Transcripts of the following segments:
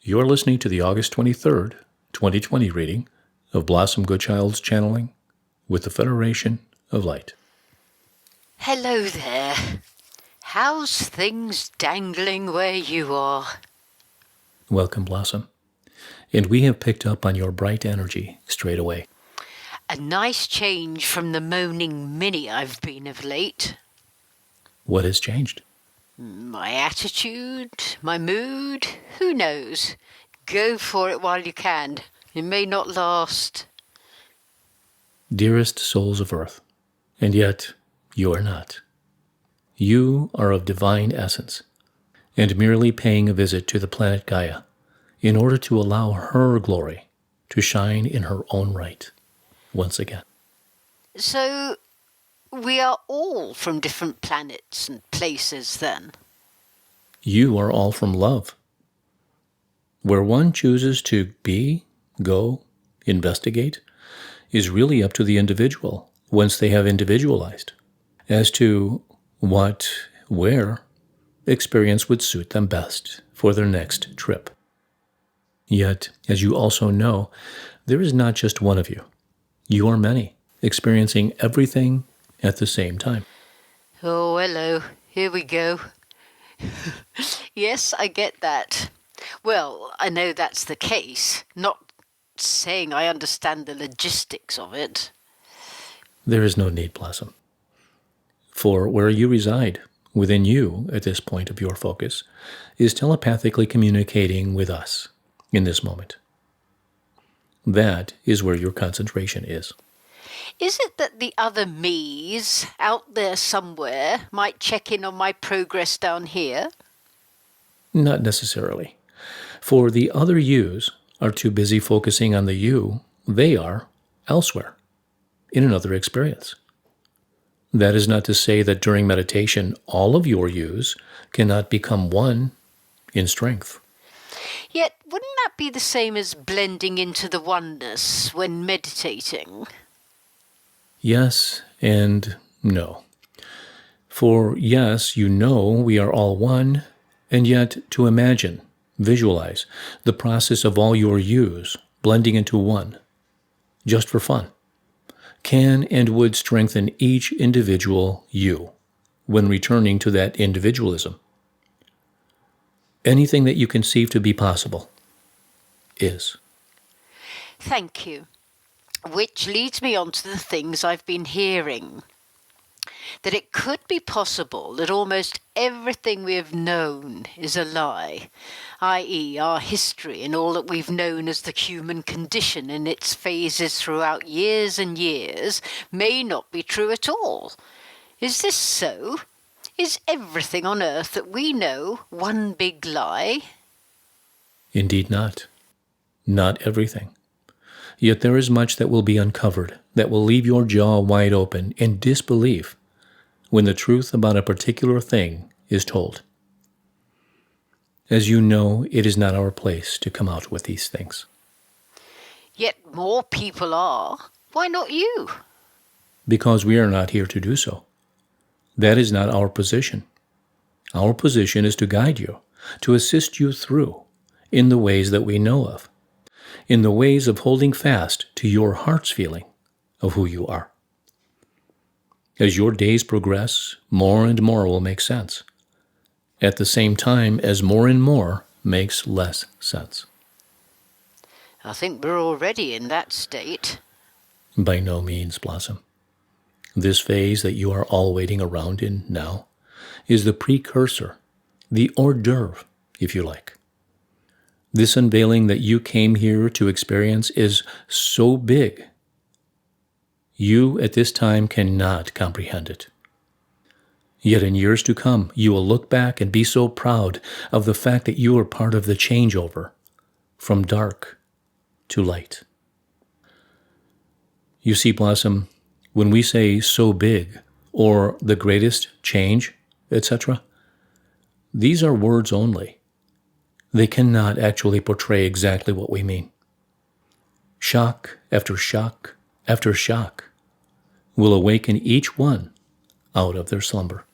You're listening to the August 23rd, 2020 reading of Blossom Goodchild's channeling with the Federation of Light. Hello there. How's things dangling where you are? Welcome, Blossom. And we have picked up on your bright energy straight away. A nice change from the moaning Minnie I've been of late. What has changed? My attitude, my mood, who knows? Go for it while you can. It may not last. Dearest souls of Earth, and yet you are not. You are of divine essence, and merely paying a visit to the planet Gaia in order to allow her glory to shine in her own right once again. So, we are all from different planets and places then? You are all from love. Where one chooses to be, go, investigate, is really up to the individual once they have individualized. As to what, where, experience would suit them best for their next trip. Yet, as you also know, there is not just one of you. You are many, experiencing everything at the same time. Oh, hello. Here we go. Yes, I get that. Well, I know that's the case. Not saying I understand the logistics of it. There is no need, Blossom. For where you reside, within you at this point of your focus, is telepathically communicating with us in this moment. That is where your concentration is. Is it that the other me's out there somewhere might check in on my progress down here? Not necessarily. For the other yous are too busy focusing on the you they are elsewhere, in another experience. That is not to say that during meditation all of your yous cannot become one in strength. Yet, wouldn't that be the same as blending into the oneness when meditating? Yes and no. For yes, you know we are all one, and yet to imagine, visualize the process of all your yous blending into one, just for fun, can and would strengthen each individual you when returning to that individualism. Anything that you conceive to be possible is. Thank you. Which leads me on to the things I've been hearing. That it could be possible that almost everything we have known is a lie, i.e. our history and all that we've known as the human condition in its phases throughout years and years may not be true at all. Is this so? Is everything on earth that we know one big lie? Indeed not. Not everything. Yet there is much that will be uncovered, that will leave your jaw wide open in disbelief when the truth about a particular thing is told. As you know, it is not our place to come out with these things. Yet more people are. Why not you? Because we are not here to do so. That is not our position. Our position is to guide you, to assist you through, in the ways that we know of, in the ways of holding fast to your heart's feeling of who you are. As your days progress, more and more will make sense, at the same time as more and more makes less sense. I think we're already in that state. By no means, Blossom. This phase that you are all waiting around in now is the precursor, the hors d'oeuvre, if you like. This unveiling that you came here to experience is so big, you at this time cannot comprehend it. Yet in years to come, you will look back and be so proud of the fact that you are part of the changeover from dark to light. You see, Blossom, when we say so big or the greatest change, etc., these are words only. They cannot actually portray exactly what we mean. Shock after shock after shock will awaken each one out of their slumber.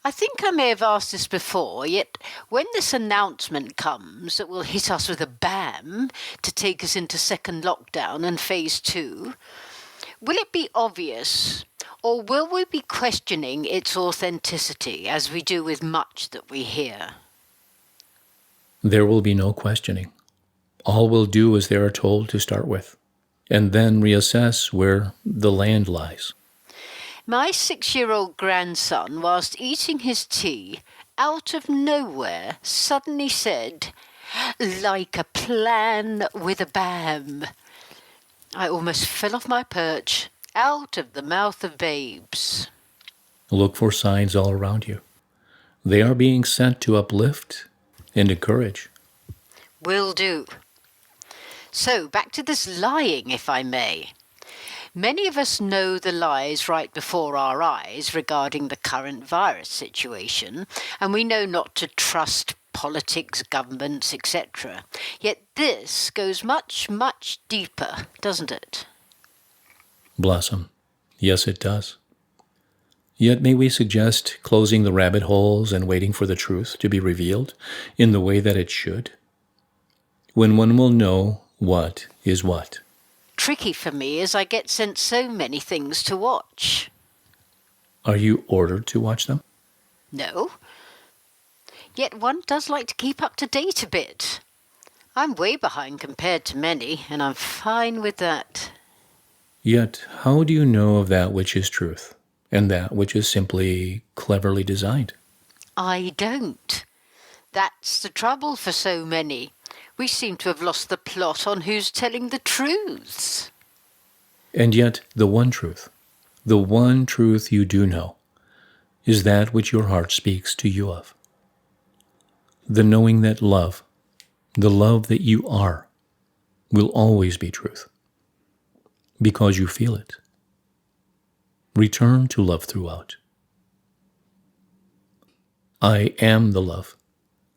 I think I may have asked this before, yet when this announcement comes that will hit us with a bam to take us into second lockdown and phase 2, will it be obvious, or will we be questioning its authenticity as we do with much that we hear? There will be no questioning. All will do as they are told to start with, and then reassess where the land lies. My 6-year-old grandson, whilst eating his tea, out of nowhere suddenly said, "Like a plan with a bam." I almost fell off my perch, out of the mouth of babes. Look for signs all around you. They are being sent to uplift and encourage. Will do. So, back to this lying, if I may. Many of us know the lies right before our eyes regarding the current virus situation, and we know not to trust politics, governments, etc. Yet this goes much, much deeper, doesn't it? Blossom. Yes, it does. Yet may we suggest closing the rabbit holes and waiting for the truth to be revealed in the way that it should? When one will know what is what. Tricky for me as I get sent so many things to watch. Are you ordered to watch them? No. Yet one does like to keep up to date a bit. I'm way behind compared to many, and I'm fine with that. Yet how do you know of that which is truth, and that which is simply cleverly designed? I don't. That's the trouble for so many. We seem to have lost the plot on who's telling the truths. And yet the one truth you do know, is that which your heart speaks to you of. The knowing that love, the love that you are, will always be truth, because you feel it. Return to love throughout. I am the love.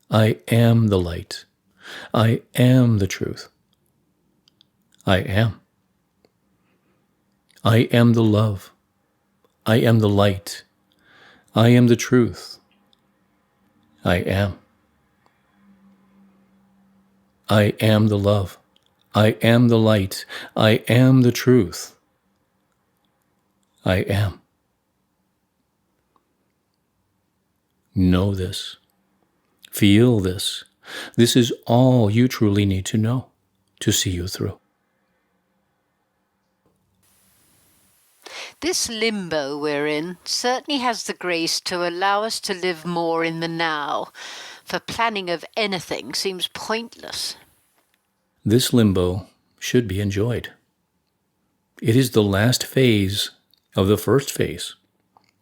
I am the light. I am the truth. I am. I am the love. I am the light. I am the truth. I am. I am the love. I am the light. I am the truth. I am. Know this. Feel this. This is all you truly need to know to see you through. This limbo we're in certainly has the grace to allow us to live more in the now, for planning of anything seems pointless. This limbo should be enjoyed. It is the last phase of the first phase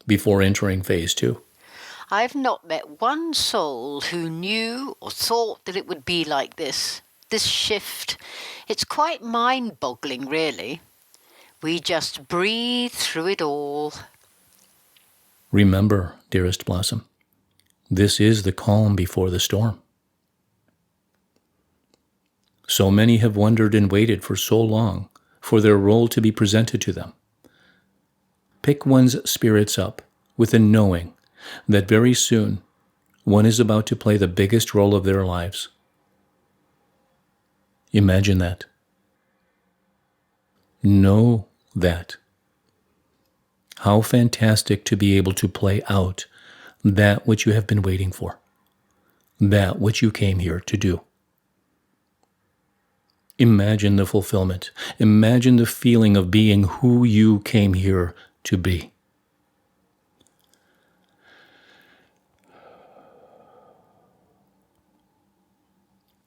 before entering phase 2. I've not met one soul who knew or thought that it would be like this shift. It's quite mind-boggling, really. We just breathe through it all. Remember, dearest Blossom, this is the calm before the storm. So many have wondered and waited for so long for their role to be presented to them. Pick one's spirits up with a knowing that very soon one is about to play the biggest role of their lives. Imagine that. Know that. How fantastic to be able to play out that which you have been waiting for, that which you came here to do. Imagine the fulfillment. Imagine the feeling of being who you came here to be.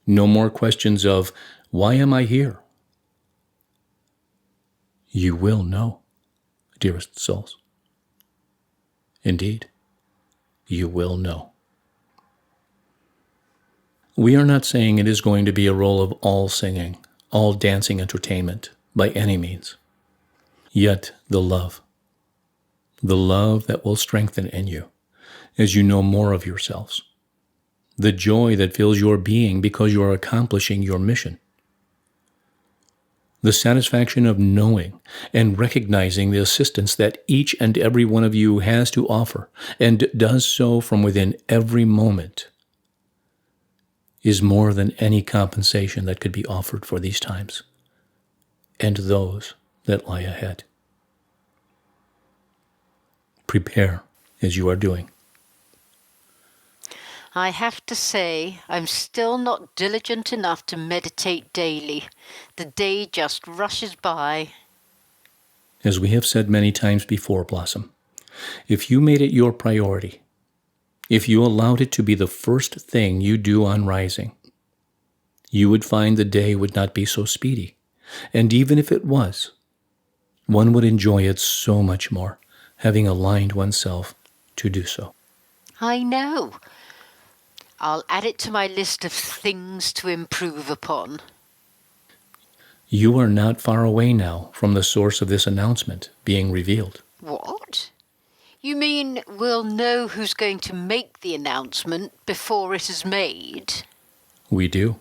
No more questions of, why am I here? You will know, dearest souls. Indeed, you will know. We are not saying it is going to be a role of all singing, all dancing entertainment, by any means. Yet the love that will strengthen in you as you know more of yourselves, the joy that fills your being because you are accomplishing your mission, The satisfaction of knowing and recognizing the assistance that each and every one of you has to offer, and does so from within every moment, is more than any compensation that could be offered for these times and those that lie ahead. Prepare as you are doing. I have to say, I'm still not diligent enough to meditate daily. The day just rushes by. As we have said many times before, Blossom, if you made it your priority, if you allowed it to be the first thing you do on rising, you would find the day would not be so speedy. And even if it was, one would enjoy it so much more, having aligned oneself to do so. I know. I'll add it to my list of things to improve upon. You are not far away now from the source of this announcement being revealed. What? You mean we'll know who's going to make the announcement before it is made? We do.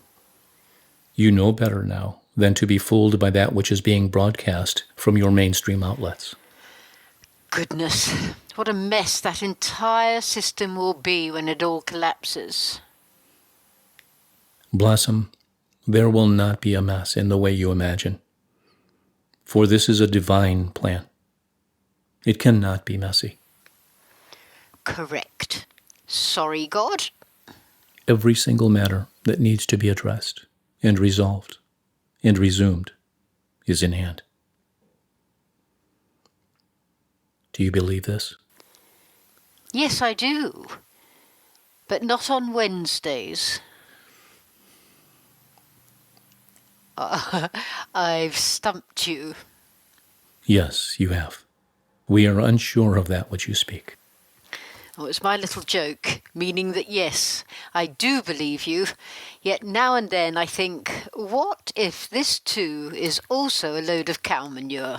You know better now than to be fooled by that which is being broadcast from your mainstream outlets. Goodness, what a mess that entire system will be when it all collapses. Blossom, there will not be a mess in the way you imagine, for this is a divine plan. It cannot be messy. Correct. Sorry, God. Every single matter that needs to be addressed and resolved and resumed is in hand. Do you believe this? Yes, I do. But not on Wednesdays. I've stumped you. Yes, you have. We are unsure of that which you speak. Oh, it's my little joke, meaning that yes, I do believe you, yet now and then I think, what if this too is also a load of cow manure?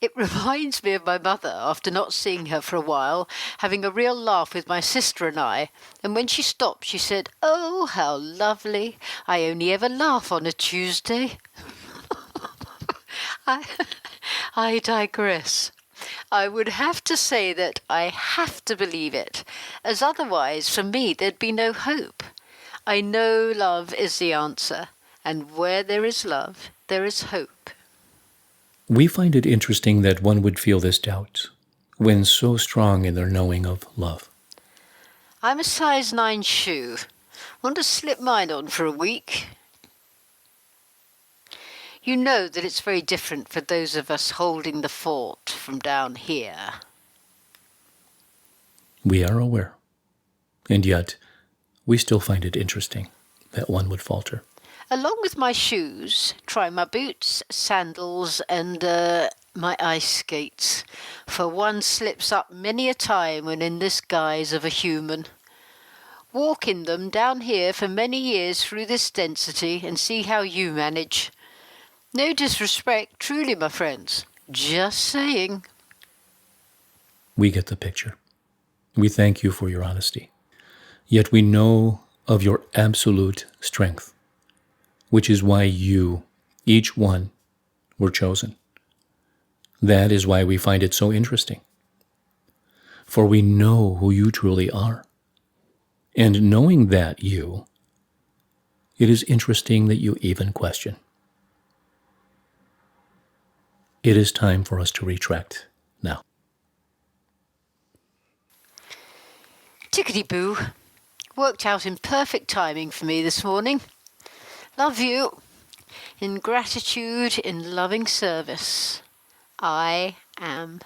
It reminds me of my mother, after not seeing her for a while, having a real laugh with my sister and I, and when she stopped she said, "Oh, how lovely, I only ever laugh on a Tuesday." I digress. I would have to say that I have to believe it, as otherwise for me there'd be no hope. I know love is the answer, and where there is love, there is hope. We find it interesting that one would feel this doubt when so strong in their knowing of love. I'm a size 9 shoe. Want to slip mine on for a week? You know that it's very different for those of us holding the fort from down here. We are aware, and yet we still find it interesting that one would falter. Along with my shoes, try my boots, sandals, and my ice skates, for one slips up many a time when in this guise of a human. Walk in them down here for many years through this density and see how you manage. No disrespect, truly, my friends. Just saying. We get the picture. We thank you for your honesty. Yet we know of your absolute strength, which is why you, each one, were chosen. That is why we find it so interesting. For we know who you truly are. And knowing that you, it is interesting that you even question. It is time for us to retract now. Tickety-boo. Worked out in perfect timing for me this morning. Love you. In gratitude, in loving service. I am